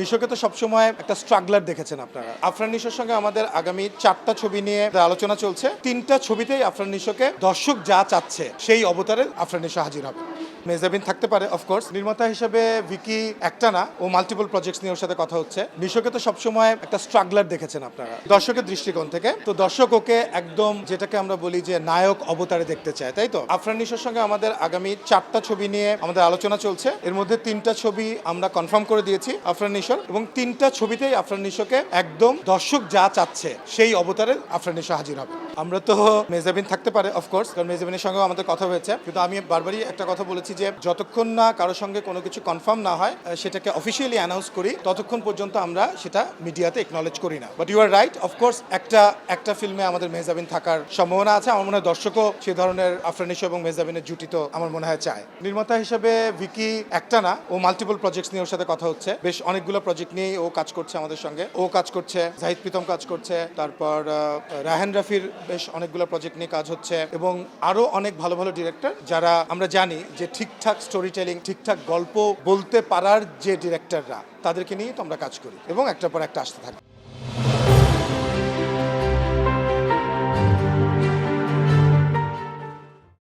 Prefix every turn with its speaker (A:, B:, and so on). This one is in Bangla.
A: নিশোকে তো সবসময় একটা স্ট্রাগলার দেখেছেন আপনারা। আফরান নিশোর সঙ্গে আমাদের আগামী 4টা ছবি নিয়ে আলোচনা চলছে। 3টা ছবিতেই আফরান নিশোকে দর্শক যা চাচ্ছে সেই অবতারে আফরান নিশো হাজির হবে। মেহজাবিন থাকতে পারে অফকোর্স, নির্মাতা হিসেবে ভিকি একটা না, ও মাল্টিপল প্রজেক্টস নিয়ে ওর সাথে কথা হচ্ছে। নিশোকে তো সবসময় একটা স্ট্রাগলার দেখেছেন আপনারা দর্শকের দৃষ্টিকোণ থেকে, তো দর্শক ওকে একদম যেটাকে আমরা বলি যে নায়ক অবতারে দেখতে চায়, তাই তো। আফরান নিশোর সঙ্গে আমাদের আগামী 4টা ছবি নিয়ে আমাদের আলোচনা চলছে। এর মধ্যে 3টা ছবি আমরা কনফার্ম করে দিয়েছি আফরান নিশোর, এবং 3টা ছবিতেই আফরান নিশোকে একদম দর্শক যা চাচ্ছে সেই অবতারে আফরান নিশো হাজির হবে। আমরা তো মেহজাবিন থাকতে পারে অফকোর্স, কারণ মেহজাবিনের সঙ্গেও আমাদের কথা হয়েছে, কিন্তু আমি বারবারই একটা কথা বলেছি যে যতক্ষণ না কারোর সঙ্গে কোনো কিছু কনফার্ম না হয়, সেটাকে অফিসিয়ালি অ্যানাউন্স করি, ততক্ষণ পর্যন্ত আমরা সেটা মিডিয়াতে একনলেজ করি না। But you are right, of course একটা ফিল্মে আমাদের মেহজাবিন থাকার সম্ভাবনা আছে। আমার মনে হয় দর্শকও সে ধরনের আফরান নিশো এবং মেহজাবিনের জুটি তো আমার মনে হয় চায়। নির্মাতা হিসেবে ভিকি একটা না, ও মাল্টিপল প্রজেক্টস নিয়ে ওর সাথে কথা হচ্ছে। বেশ অনেকগুলো প্রজেক্ট নিয়েই ও কাজ করছে আমাদের সঙ্গে। ও কাজ করছে, জাহিদ প্রীতম কাজ করছে, তারপর রায়হান রাফির বেশ অনেকগুলো প্রজেক্ট নিয়ে কাজ হচ্ছে, এবং আরো অনেক ভালো ভালো ডিরেক্টর যারা আমরা জানি যে ঠিকঠাক স্টোরি টেলিং, ঠিকঠাক গল্প বলতে পারার যে ডিরেক্টররা, তাদেরকে নিয়েই তো আমরা কাজ করি এবং একটার পর একটা আসতে থাকি।